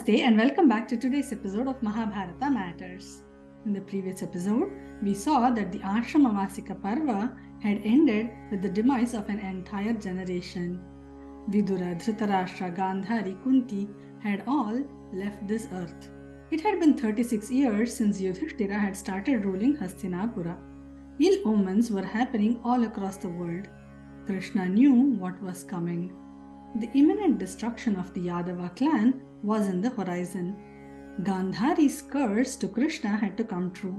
Namaste and welcome back to today's episode of Mahabharata Matters. In the previous episode, we saw that the Ashramavasika Parva had ended with the demise of an entire generation. Vidura, Dhritarashtra, Gandhari, Kunti had all left this earth. It had been 36 years since Yudhishthira had started ruling Hastinapura. Ill omens were happening all across the world. Krishna knew what was coming. The imminent destruction of the Yādava clan was in the horizon. Gandhari's curse to Krishna had to come true.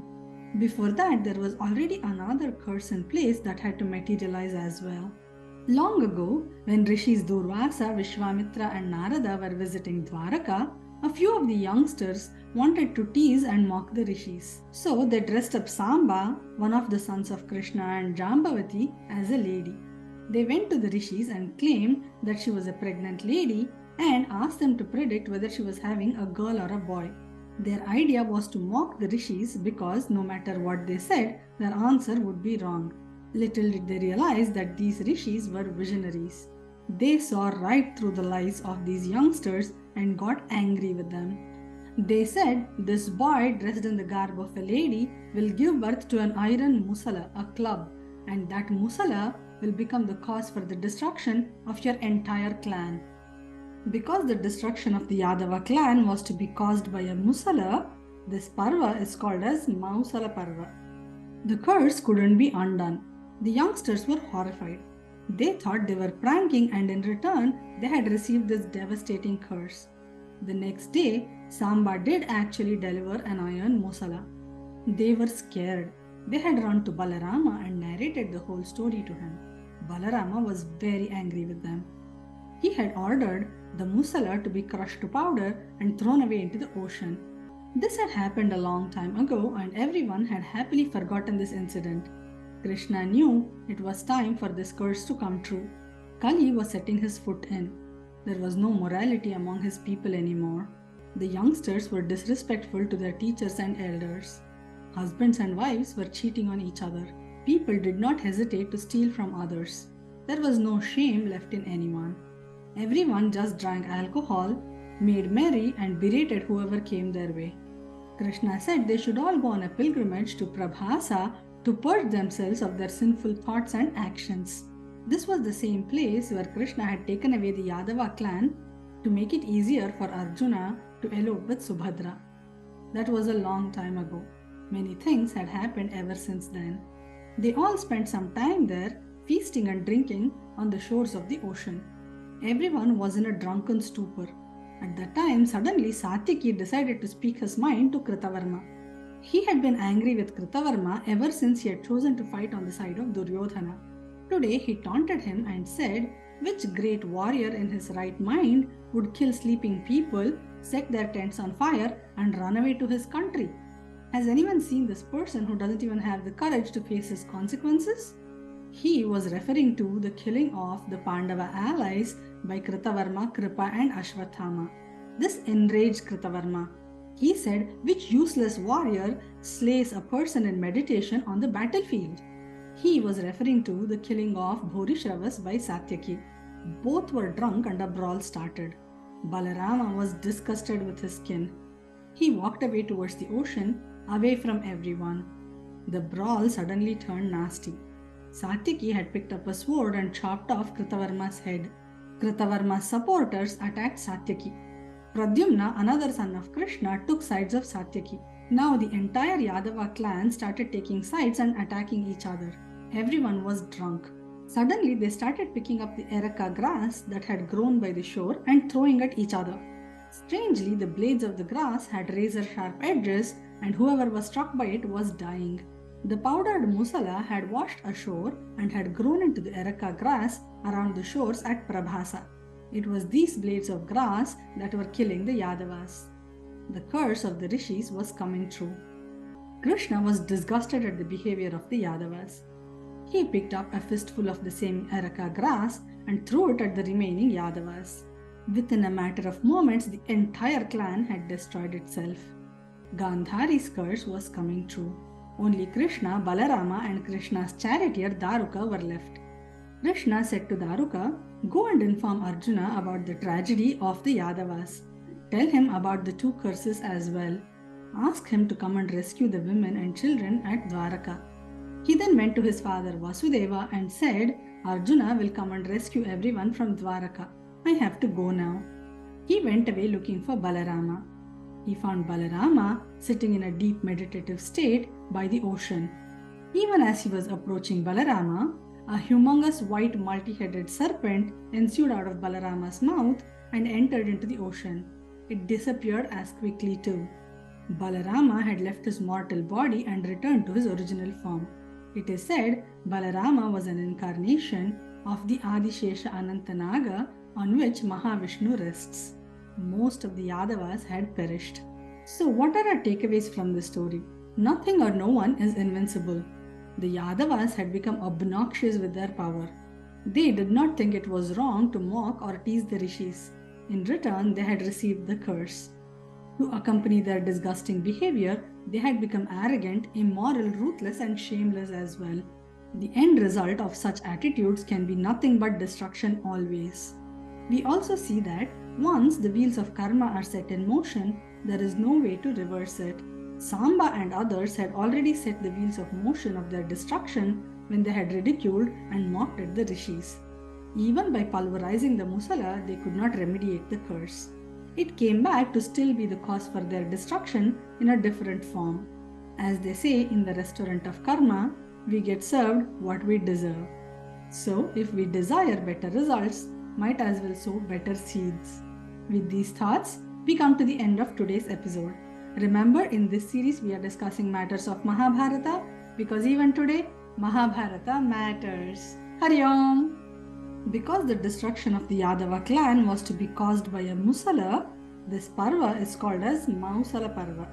Before that, there was already another curse in place that had to materialize as well. Long ago, when rishis Durvasa, Vishwamitra and Narada were visiting Dwaraka, a few of the youngsters wanted to tease and mock the rishis. So they dressed up Samba, one of the sons of Krishna, and Jambavati as a lady. They went to the rishis and claimed that she was a pregnant lady and asked them to predict whether she was having a girl or a boy. Their idea was to mock the rishis because no matter what they said, their answer would be wrong. Little did they realize that these rishis were visionaries. They saw right through the lies of these youngsters and got angry with them. They said, "This boy dressed in the garb of a lady will give birth to an iron Mausala, a club, and that Mausala will become the cause for the destruction of your entire clan." Because the destruction of the Yādava clan was to be caused by a Mausala, this Parva is called as Mausala Parva. The curse couldn't be undone. The youngsters were horrified. They thought they were pranking, and in return, they had received this devastating curse. The next day, Samba did actually deliver an iron Mausala. They were scared. They had run to Balarama and narrated the whole story to him. Balarama was very angry with them. He had ordered the Mausala to be crushed to powder and thrown away into the ocean. This had happened a long time ago, and everyone had happily forgotten this incident. Krishna knew it was time for this curse to come true. Kali was setting his foot in. There was no morality among his people anymore. The youngsters were disrespectful to their teachers and elders. Husbands and wives were cheating on each other. People did not hesitate to steal from others. There was no shame left in anyone. Everyone just drank alcohol, made merry, and berated whoever came their way. Krishna said they should all go on a pilgrimage to Prabhasa to purge themselves of their sinful thoughts and actions. This was the same place where Krishna had taken away the Yādava clan to make it easier for Arjuna to elope with Subhadra. That was a long time ago. Many things had happened ever since then. They all spent some time there, feasting and drinking on the shores of the ocean. Everyone was in a drunken stupor. At that time, suddenly Satyaki decided to speak his mind to Kritavarma. He had been angry with Kritavarma ever since he had chosen to fight on the side of Duryodhana. Today he taunted him and said, which great warrior in his right mind would kill sleeping people, set their tents on fire, and run away to his country? Has anyone seen this person who doesn't even have the courage to face his consequences? He was referring to the killing of the Pandava allies by Kritavarma, Kripa and Ashwathama. This enraged Kritavarma. He said, which useless warrior slays a person in meditation on the battlefield? He was referring to the killing of Bhurishravas by Satyaki. Both were drunk and a brawl started. Balarama was disgusted with his kin. He walked away towards the ocean, away from everyone. The brawl suddenly turned nasty. Satyaki had picked up a sword and chopped off Kritavarma's head. Kritavarma's supporters attacked Satyaki. Pradyumna, another son of Krishna, took sides of Satyaki. Now the entire Yādava clan started taking sides and attacking each other. Everyone was drunk. Suddenly they started picking up the areca grass that had grown by the shore and throwing at each other. Strangely, the blades of the grass had razor-sharp edges, and whoever was struck by it was dying. The powdered Mausala had washed ashore and had grown into the areca grass around the shores at Prabhasa. It was these blades of grass that were killing the Yādavas. The curse of the rishis was coming true. Krishna was disgusted at the behavior of the Yādavas. He picked up a fistful of the same areca grass and threw it at the remaining Yādavas. Within a matter of moments, the entire clan had destroyed itself. Gandhari's curse was coming true. Only Krishna, Balarama and Krishna's charioteer Daruka were left. Krishna said to Daruka, "Go and inform Arjuna about the tragedy of the Yādavas. Tell him about the 2 curses as well. Ask him to come and rescue the women and children at Dwaraka. He then went to his father Vasudeva and said, Arjuna will come and rescue everyone from Dwaraka. I have to go now. He went away looking for Balarama. He found Balarama sitting in a deep meditative state by the ocean. Even as he was approaching Balarama, a humongous white multi-headed serpent ensued out of Balarama's mouth and entered into the ocean. It disappeared as quickly too. Balarama had left his mortal body and returned to his original form. It is said Balarama was an incarnation of the Adishesha Anantanaga on which Mahavishnu rests. Most of the Yādavas had perished. So what are our takeaways from this story? Nothing or no one is invincible. The Yādavas had become obnoxious with their power. They did not think it was wrong to mock or tease the rishis. In return, they had received the curse. To accompany their disgusting behavior, they had become arrogant, immoral, ruthless, and shameless as well. The end result of such attitudes can be nothing but destruction always. We also see that once the wheels of karma are set in motion, there is no way to reverse it. Samba and others had already set the wheels of motion of their destruction when they had ridiculed and mocked at the rishis. Even by pulverizing the Mausala, they could not remediate the curse. It came back to still be the cause for their destruction in a different form. As they say in the restaurant of karma, we get served what we deserve. So, if we desire better results, might as well sow better seeds. With these thoughts, we come to the end of today's episode. Remember, in this series we are discussing matters of Mahabharata because even today, Mahabharata matters. Hari Om! Because the destruction of the Yādava clan was to be caused by a Mausala, this Parva is called as Mausala Parva.